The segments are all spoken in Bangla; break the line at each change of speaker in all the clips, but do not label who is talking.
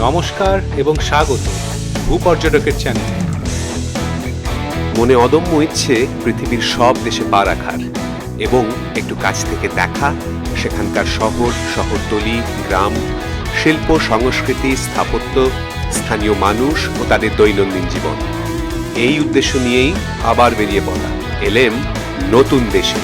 নমস্কার এবং স্বাগত ভূপর্যটকের চ্যানেলে।
মনে অদম্য ইচ্ছে পৃথিবীর সব দেশে পা রাখার এবং একটু কাছ থেকে দেখা সেখানকার শহর, শহরতলি, গ্রাম, শিল্প, সংস্কৃতি, স্থাপত্য, স্থানীয় মানুষ ও তাদের দৈনন্দিন জীবন। এই উদ্দেশ্য নিয়েই আবার বেরিয়ে পড়া এলেম নতুন দেশে।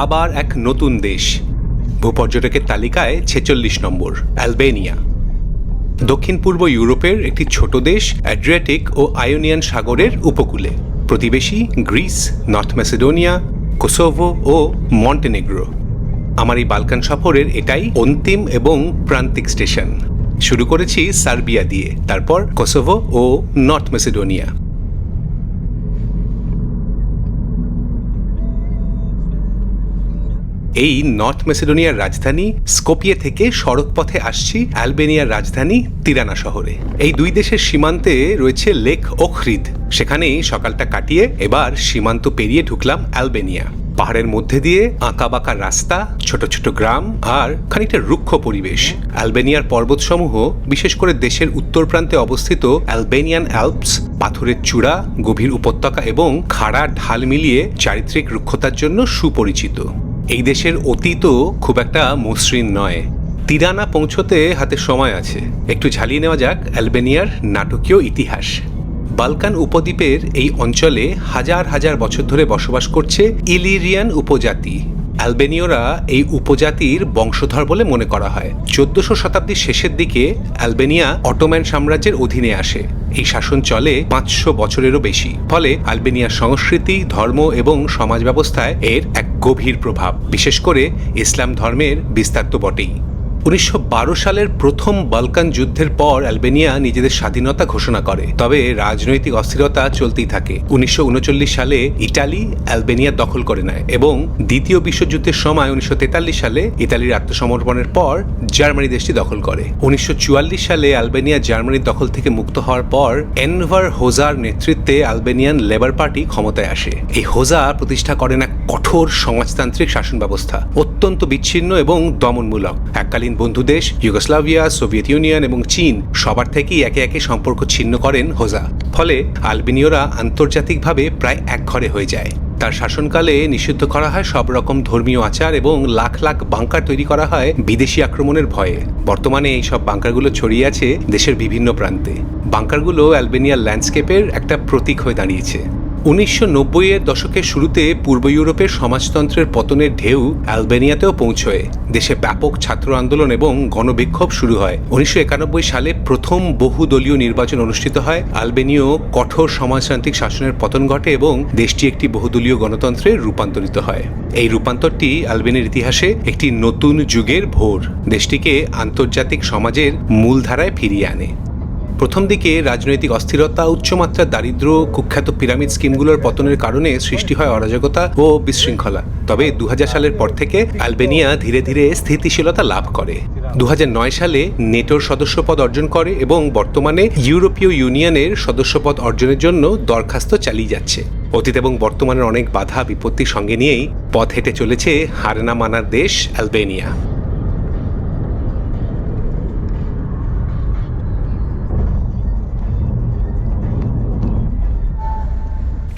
আবার এক নতুন দেশ, ভূপর্যটকের তালিকায় 46 নম্বর, অ্যালবেনিয়া। দক্ষিণ পূর্ব ইউরোপের একটি ছোট দেশ, অ্যাড্রিয়াটিক ও আয়োনিয়ান সাগরের উপকূলে। প্রতিবেশী গ্রিস, নর্থ ম্যাসেডোনিয়া, কোসোভো ও মন্টেনেগ্রো। আমার এই বালকান সফরের এটাই অন্তিম এবং প্রান্তিক স্টেশন। শুরু করেছি সার্বিয়া দিয়ে, তারপর কোসোভো ও নর্থ ম্যাসেডোনিয়া। এই নর্থ ম্যাসেডোনিয়ার রাজধানী স্কোপিয়ে থেকে সড়ক পথে আসছি অ্যালবেনিয়ার রাজধানী তিরানা শহরে। এই দুই দেশের সীমান্তে রয়েছে লেক ওখরিদ। সেখানেই সকালটা কাটিয়ে এবার সীমান্ত পেরিয়ে ঢুকলাম অ্যালবেনিয়া। পাহাড়ের মধ্যে দিয়ে আঁকাবাঁকা রাস্তা, ছোট ছোট গ্রাম আর খানিকটা রুক্ষ পরিবেশ। অ্যালবেনিয়ার পর্বতসমূহ, বিশেষ করে দেশের উত্তর প্রান্তে অবস্থিত অ্যালবেনিয়ান অ্যালপস, পাথরের চূড়া, গভীর উপত্যকা এবং খাড়া ঢাল মিলিয়ে চারিত্রিক রুক্ষতার জন্য সুপরিচিত। এই দেশের অতীতও খুব একটা মসৃণ নয়। তিরানা পৌঁছতে হাতে সময় আছে। একটু ঝালিয়ে নেওয়া যাক অ্যালবেনিয়ার নাটকীয় ইতিহাস। বালকান উপদ্বীপের এই অঞ্চলে হাজার হাজার বছর ধরে বসবাস করছে ইলিরিয়ান উপজাতি। অ্যালবেনীয়রা এই উপজাতির বংশধর বলে মনে করা হয়। 1400 শতাব্দীর শেষের দিকে অ্যালবেনিয়া অটোম্যান সাম্রাজ্যের অধীনে আসে। এই শাসন চলে 500 বছরেরও বেশি। ফলে আলবেনিয়ার সংস্কৃতি, ধর্ম এবং সমাজ ব্যবস্থায় এর এক গভীর প্রভাব। বিশেষ করে ইসলাম ধর্মের বিস্তার তো বটেই। 1912 সালের প্রথম বালকান যুদ্ধের পর অ্যালবেনিয়া নিজেদের স্বাধীনতা ঘোষণা করে। তবে রাজনৈতিক অস্থিরতা চলতেই থাকে। 1939 সালে ইটালি অ্যালবেনিয়া দখল করে নেয় এবং দ্বিতীয় বিশ্বযুদ্ধের সময় 1943 সালে ইতালির আত্মসমর্পণের পর জার্মানি দেশটি দখল করে। 1944 সালে অ্যালবেনিয়া জার্মানির দখল থেকে মুক্ত হওয়ার পর এনভার হোজার নেতৃত্বে অ্যালবেনিয়ান লেবার পার্টি ক্ষমতায় আসে। এই হোজা প্রতিষ্ঠা করেন এক কঠোর সমাজতান্ত্রিক শাসন ব্যবস্থা, অত্যন্ত বিচ্ছিন্ন এবং দমনমূলক। এককালীন বন্ধু দেশ ইউগোস্লাভিয়া, সোভিয়েত ইউনিয়ন এবং চীন সবার থেকেই একে একে সম্পর্ক ছিন্ন করেন হোজা। ফলে আলবেনীয়রা আন্তর্জাতিকভাবে প্রায় একঘরে হয়ে যায়। তার শাসনকালে নিষিদ্ধ করা হয় সব রকম ধর্মীয় আচার এবং লাখ লাখ বাংকার তৈরি করা হয় বিদেশি আক্রমণের ভয়ে। বর্তমানে এই সব বাংকারগুলো ছড়িয়ে আছে দেশের বিভিন্ন প্রান্তে। বাংকারগুলো অ্যালবেনিয়ার ল্যান্ডস্কেপের একটা প্রতীক হয়ে দাঁড়িয়েছে। 1990-এর দশকের শুরুতে পূর্ব ইউরোপের সমাজতন্ত্রের পতনের ঢেউ অ্যালবেনিয়াতেও পৌঁছয়। দেশে ব্যাপক ছাত্র আন্দোলন এবং গণবিক্ষোভ শুরু হয়। 1991 সালে প্রথম বহুদলীয় নির্বাচন অনুষ্ঠিত হয়। অ্যালবেনীয় কঠোর সমাজতান্ত্রিক শাসনের পতন ঘটে এবং দেশটি একটি বহুদলীয় গণতন্ত্রে রূপান্তরিত হয়। এই রূপান্তরটি অ্যালবেনিয়ার ইতিহাসে একটি নতুন যুগের ভোর। দেশটিকে আন্তর্জাতিক সমাজের মূলধারায় ফিরিয়ে আনে। প্রথম দিকে রাজনৈতিক অস্থিরতা, উচ্চমাত্রার দারিদ্র্য, কুখ্যাত পিরামিড স্কিমগুলোর পতনের কারণে সৃষ্টি হয় অরাজকতা ও বিশৃঙ্খলা। তবে 2000 সালের পর থেকে অ্যালবেনিয়া ধীরে ধীরে স্থিতিশীলতা লাভ করে। 2009 সালে নেটোর সদস্যপদ অর্জন করে এবং বর্তমানে ইউরোপীয় ইউনিয়নের সদস্যপদ অর্জনের জন্য দরখাস্ত চালিয়ে যাচ্ছে। অতীত এবং বর্তমানের অনেক বাধা বিপত্তির সঙ্গে নিয়েই পথ হেঁটে চলেছে হার না মানার দেশ অ্যালবেনিয়া।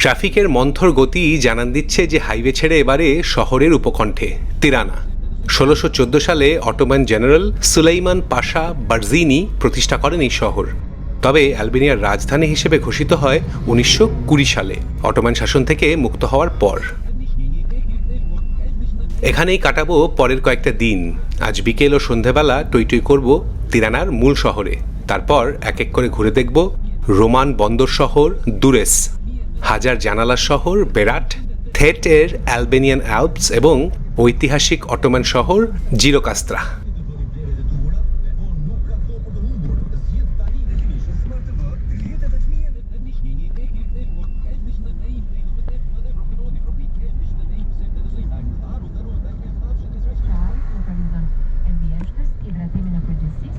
ট্রাফিকের মন্থর গতি জানান দিচ্ছে যে হাইওয়ে ছেড়ে এবারে শহরের উপকণ্ঠে তিরানা। 1614 সালে অটোম্যান জেনারেল সুলাইমান পাশা বার্জিনি প্রতিষ্ঠা করেন এই শহর। তবে অ্যালবেনিয়ার রাজধানী হিসেবে ঘোষিত হয় 1920 সালে, অটোম্যান শাসন থেকে মুক্ত হওয়ার পর। এখানেই কাটাবো পরের কয়েকটা দিন। আজ বিকেল ও সন্ধেবেলা টই করব তিরানার মূল শহরে। তারপর এক এক করে ঘুরে দেখব রোমান বন্দর শহর দুরেস, হাজার জানালার শহর বেরাট, থেটের অ্যালবেনিয়ান অ্যালপস এবং ঐতিহাসিক অটোম্যান শহর জিরোকাস্ত্রা।
localizando ambientes hidrateminekodėsis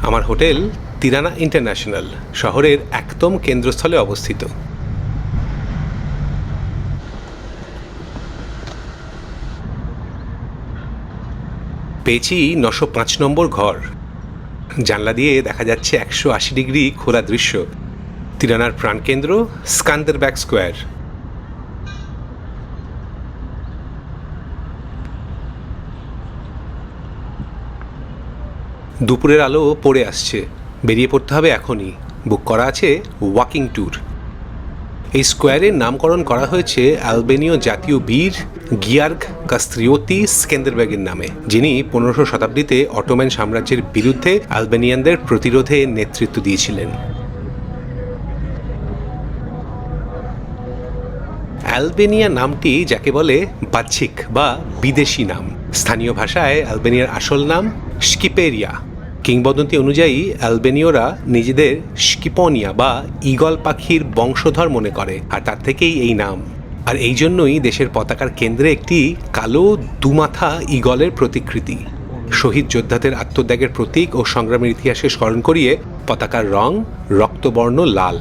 আমার হোটেল তিরানা ইন্টারন্যাশনাল শহরের একদম কেন্দ্রস্থলে অবস্থিত। পেয়েছি 905 নম্বর ঘর। জানলা দিয়ে দেখা যাচ্ছে 180 ডিগ্রি খোলা দৃশ্য, তিরানার প্রাণকেন্দ্র স্কান্দারব্যাগ স্কোয়ার। দুপুরের আলো পড়ে আসছে, বেরিয়ে পড়তে হবে এখনই। বুক করা আছে ওয়াকিং ট্যুর। এই স্কোয়ারের নামকরণ করা হয়েছে আলবেনীয় জাতীয় বীর গিয়ার্গ কাস্ত্রিওতি স্কেন্দারব্যাগের নামে, যিনি 15শো শতাব্দীতে অটোম্যান সাম্রাজ্যের বিরুদ্ধে আলবেনিয়ানদের প্রতিরোধে নেতৃত্ব দিয়েছিলেন। আলবেনিয়া নামটি যাকে বলে বাহ্যিক বা বিদেশি নাম। স্থানীয় ভাষায় আলবেনিয়ার আসল নাম স্কিপেরিয়া। কিংবদন্তি অনুযায়ী আলবেনীয়রা নিজেদের স্কিপনিয়া বা ঈগল পাখির বংশধর মনে করে, আর তার থেকেই এই নাম। আর এই জন্যই দেশের পতাকার কেন্দ্রে একটি কালো দুমাথা ঈগলের প্রতিকৃতি। শহীদ যোদ্ধাদের আত্মত্যাগের প্রতীক ও সংগ্রামের ইতিহাসকে স্মরণ করিয়ে পতাকার রং রক্তবর্ণ লাল।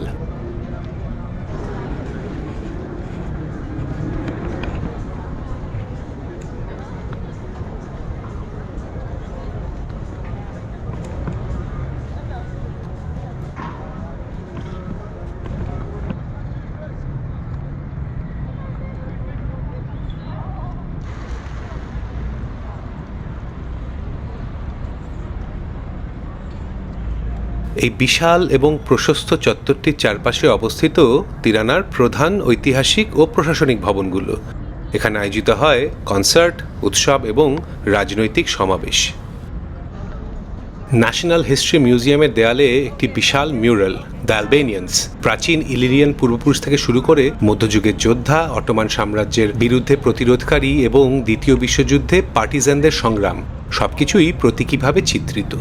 এই বিশাল এবং প্রশস্ত চত্বরটির চারপাশে অবস্থিত তিরানার প্রধান ঐতিহাসিক ও প্রশাসনিক ভবনগুলো। এখানে আয়োজিত হয় কনসার্ট, উৎসব এবং রাজনৈতিক সমাবেশ। ন্যাশনাল হিস্ট্রি মিউজিয়ামের দেয়ালে একটি বিশাল মিউরাল দ্য আলবেনিয়ান্স, প্রাচীন ইলিরিয়ান পূর্বপুরুষ থেকে শুরু করে মধ্যযুগের যোদ্ধা, অটোমান সাম্রাজ্যের বিরুদ্ধে প্রতিরোধকারী এবং দ্বিতীয় বিশ্বযুদ্ধে পার্টিজানদের সংগ্রাম, সবকিছুই প্রতীকীভাবে চিত্রিত।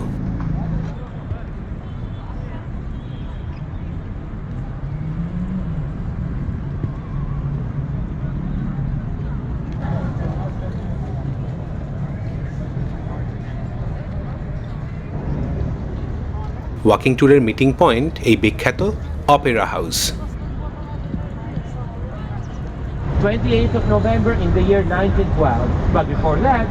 ওয়াকিং ট্যুরের মিটিং পয়েন্ট এই বিখ্যাত Opera house.
28th of November in the year 1912, but before that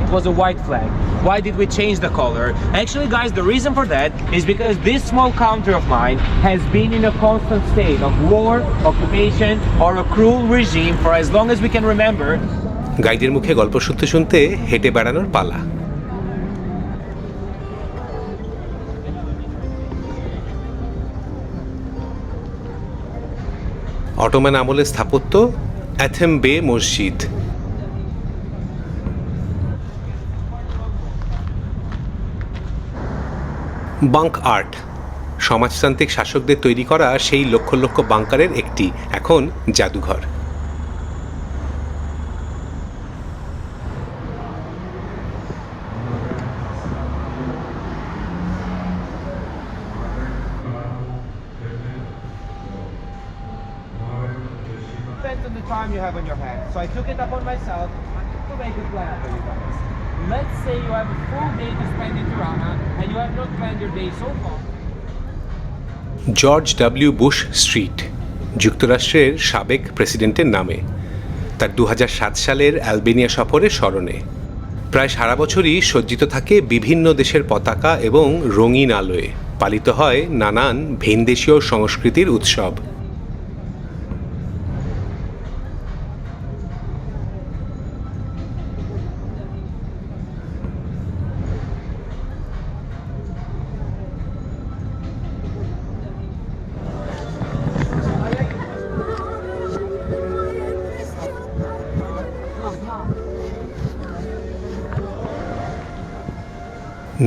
it was a white flag. Why did we change the color? Actually, guys, the reason for that is because this small country of mine has been in a constant state of war, occupation, or a cruel regime for as long as we can remember.
গাইডের মুখে গল্প শুনতে শুনতে হেঁটে বেড়ানোর পালা। অটোমান আমলের স্থাপত্য অ্যাথেম বে মসজিদ। বাঙ্ক আর্ট, সমাজতান্ত্রিক শাসকদের তৈরি করা সেই লক্ষ লক্ষ বাঙ্কারের একটি, এখন জাদুঘর।
Depends on the time you have on your hands. So I took it upon myself to make a plan for you guys. Let's say you have a full day to spend in Tirana and you have not planned your day so far.
George W Bush street, যুক্তরাষ্ট্রের সাবেক প্রেসিডেন্টের নামে, তার 2007 সালের আলবেনিয়া সফরের স্মরণে। প্রায় সারা বছরই সজ্জিত থাকে বিভিন্ন দেশের পতাকা এবং রঙিন আলোয়। পালিত হয় নানান ভিনদেশীয় সংস্কৃতির উৎসব।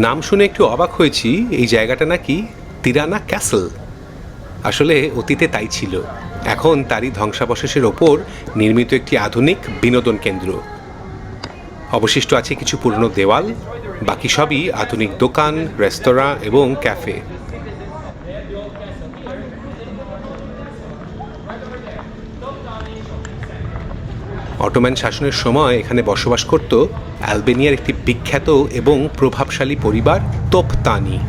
নাম শুনে একটু অবাক হয়েছি, এই জায়গাটা নাকি তিরানা ক্যাসল। আসলে অতীতে তাই ছিল, এখন তারই ধ্বংসাবশেষের ওপর নির্মিত একটি আধুনিক বিনোদন কেন্দ্র। অবশিষ্ট আছে কিছু পুরনো দেওয়াল, বাকি সবই আধুনিক দোকান, রেস্তোরাঁ এবং ক্যাফে। অটোম্যান শাসনের সময় এখানে বসবাস করত অ্যালবেনিয়ার একটি বিখ্যাত এবং প্রভাবশালী পরিবার তোপতানি।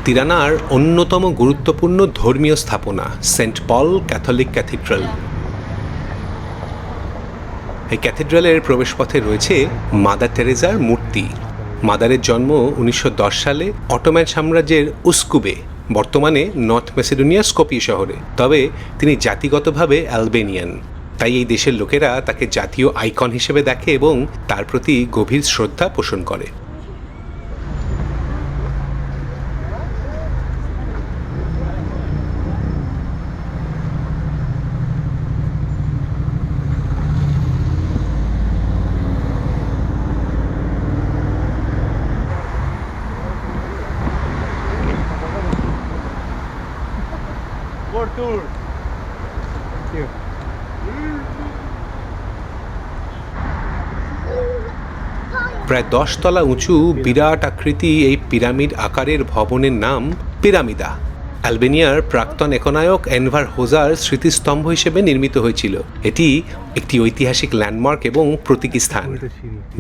তিরানার অন্যতম গুরুত্বপূর্ণ ধর্মীয় স্থাপনা সেন্ট পল ক্যাথলিক ক্যাথিড্রাল। এই ক্যাথিড্রালের প্রবেশপথে রয়েছে মাদার তেরেজার মূর্তি। মাদারের জন্ম 1910 সালে অটোম্যান সাম্রাজ্যের উস্কুবে, বর্তমানে নর্থ মেসিডোনিয়া স্কোপিয়ে শহরে। তবে তিনি জাতিগতভাবে অ্যালবেনিয়ান, তাই এই দেশের লোকেরা তাকে জাতীয় আইকন হিসেবে দেখে এবং তার প্রতি গভীর শ্রদ্ধা পোষণ করে। প্রায় 10 তলা উঁচু বিরাট আকৃতি এই পিরামিড আকারের ভবনের নাম পিরামিডা। অ্যালবেনিয়ার প্রাক্তন একনায়ক এনভার হোজার স্মৃতিস্তম্ভ হিসেবে নির্মিত হয়েছিল। এটি একটি ঐতিহাসিক ল্যান্ডমার্ক এবং প্রতীকী স্থান।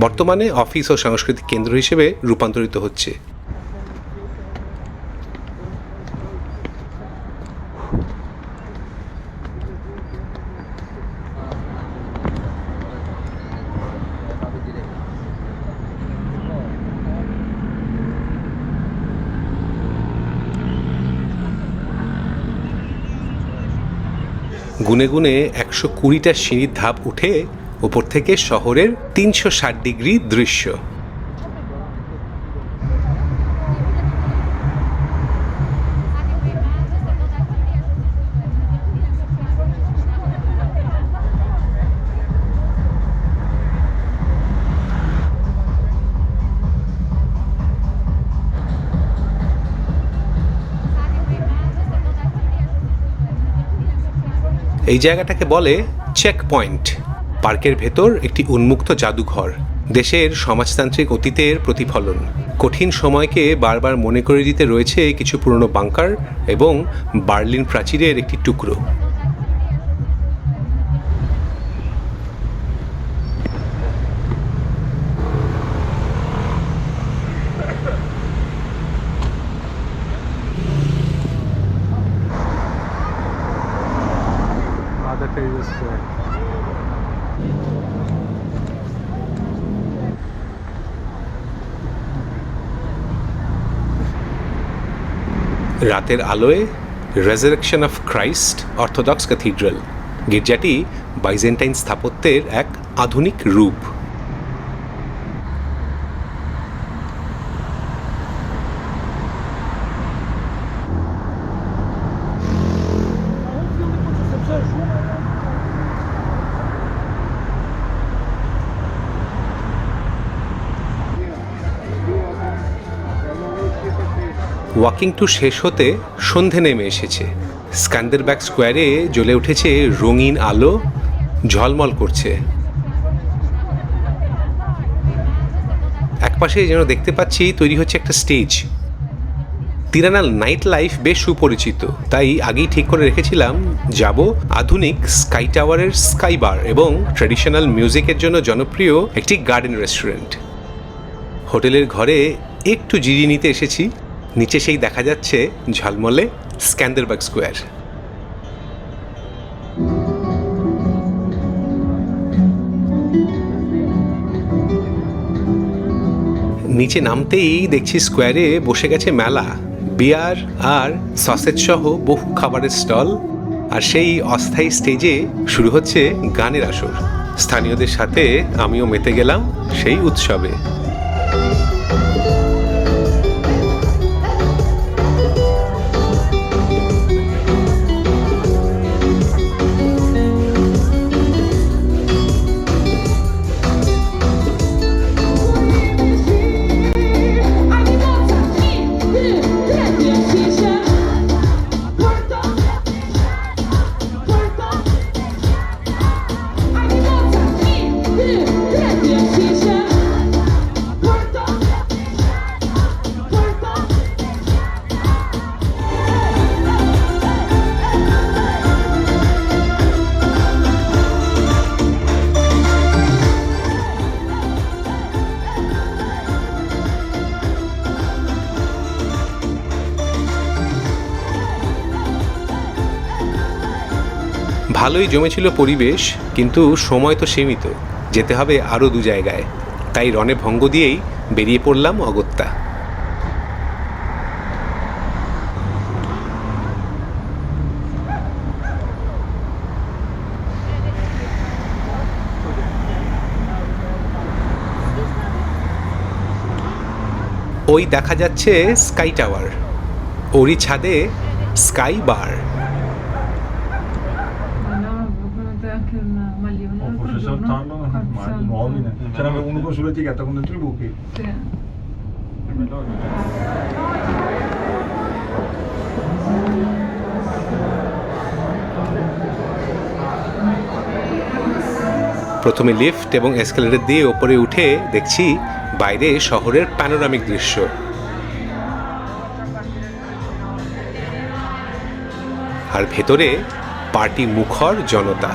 বর্তমানে অফিস ও সাংস্কৃতিক কেন্দ্র হিসেবে রূপান্তরিত হচ্ছে। গুনে গুনে 120টা সিঁড়ির ধাপ উঠে ওপর থেকে শহরের 360 ডিগ্রি দৃশ্য। এই জায়গাটাকে বলে চেক পয়েন্ট। পার্কের ভেতর একটি উন্মুক্ত জাদুঘর, দেশের সমাজতান্ত্রিক অতীতের প্রতিফলন। কঠিন সময়কে বারবার মনে করে দিতে রয়েছে কিছু পুরনো বাংকার এবং বার্লিন প্রাচীরের একটি টুকরো। রাতের আলোয় resurrection of Christ orthodox cathedral. গির্জাটি বাইজেন্টাইন স্থাপত্যের এক আধুনিক রূপ। ওয়াকিং টু শেষ হতে সন্ধে নেমে এসেছে। স্ক্যান্ডারব্যাগ স্কোয়ারে জ্বলে উঠেছে রঙিন আলো, ঝলমল করছে। একপাশে যেন দেখতে পাচ্ছি তৈরি হচ্ছে একটা স্টেজ। তিরানার নাইট লাইফ বেশ সুপরিচিত, তাই আগেই ঠিক করে রেখেছিলাম যাব আধুনিক স্কাই টাওয়ারের স্কাই বার এবং ট্র্যাডিশনাল মিউজিকের জন্য জনপ্রিয় একটি গার্ডেন রেস্টুরেন্ট। হোটেলের ঘরে একটু জিরিয়ে নিতে এসেছি। নিচে সেই দেখা যাচ্ছে ঝলমলে স্ক্যান্ডারবাগ স্কোয়ার। নিচে নামতেই দেখছি স্কোয়ারে বসে গেছে মেলা, বিয়ার আর সসেজ সহ বহু খাবারের স্টল। আর সেই অস্থায়ী স্টেজে শুরু হচ্ছে গানের আসর। স্থানীয়দের সাথে আমিও মেতে গেলাম সেই উৎসবে। ভালোই জমেছিল পরিবেশ, কিন্তু সময় তো সীমিত, যেতে হবে আরও 2 জায়গায়। তাই রণে ভঙ্গ দিয়েই বেরিয়ে পড়লাম অগত্যা। ওই দেখা যাচ্ছে স্কাই টাওয়ার, ওরই ছাদে sky bar.
Anche una maglione.
Forse saltarlo, ma è mobile. Ce n'aveva uno con sulle etichette con dentro i buchi.
Sì.
প্রথমে লিফট এবং এসকেলেটর দিয়ে ওপরে উঠে দেখছি বাইরে শহরের প্যানোরামিক দৃশ্য। আর ভেতরে পার্টি মুখর জনতা।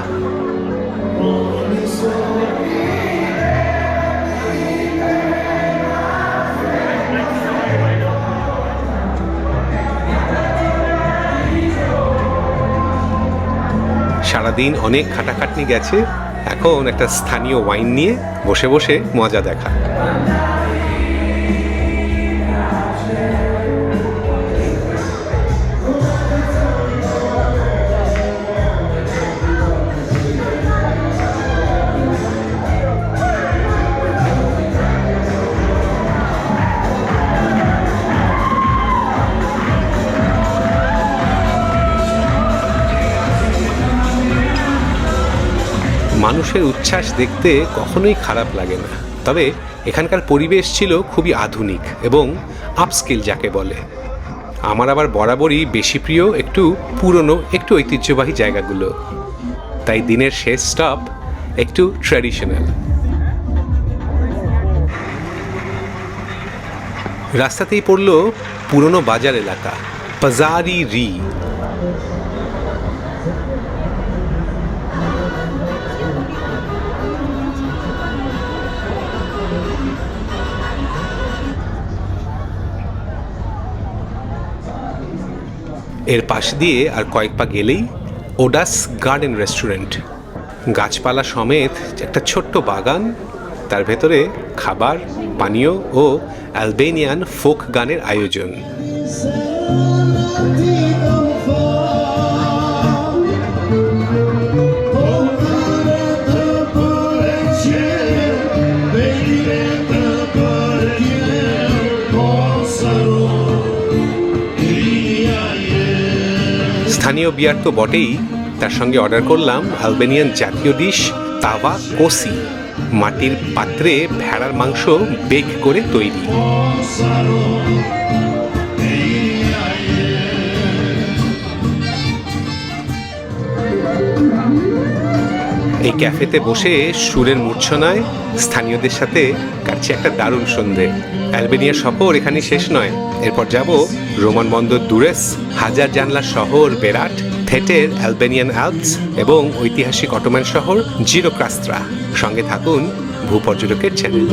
সারাদিন অনেক খাটাখাটনি গেছে, এখন একটা স্থানীয় ওয়াইন নিয়ে বসে বসে মজা দেখা। মানুষের উচ্ছ্বাস দেখতে কখনোই খারাপ লাগে না, তবে এখানকার পরিবেশ ছিল খুবই আধুনিক এবং আপস্কেল যাকে বলে। আমার আবার বরাবরই বেশি প্রিয় একটু পুরনো, একটু ঐতিহ্যবাহী জায়গাগুলো, তাই দিনের শেষ স্টপ একটু ট্র্যাডিশনাল। রাস্তাতেই পড়ল পুরনো বাজার এলাকা, পাজারি রি। এর পাশ দিয়ে আর কয়েক পা গেলেই ওডাস গার্ডেন রেস্টুরেন্ট, গাছপালা সমেত একটা ছোট্ট বাগান, তার ভেতরে খাবার, পানীয় ও অ্যালবেনিয়ান ফোক গানের আয়োজন। স্থানীয় বিয়ার তো বটেই, তার সঙ্গে অর্ডার করলাম আলবেনিয়ান জাতীয় ডিশ তাওয়া কোসি, মাটির পাত্রে ভেড়ার মাংস বেক করে তৈরি। এই ক্যাফেতে বসে সুরের মূর্ছনায় স্থানীয়দের সাথে কাটছে একটা দারুণ সন্ধে। অ্যালবেনিয়ার সফর এখানে শেষ নয়, এরপর যাব রোমান বন্দর দুরেস, হাজার জানলার শহর বেরাট, থেটের অ্যালবেনিয়ান আলপস এবং ঐতিহাসিক অটোমান শহর জিরোক্রাস্ত্রা। সঙ্গে থাকুন ভূপর্যটকের চ্যানেল।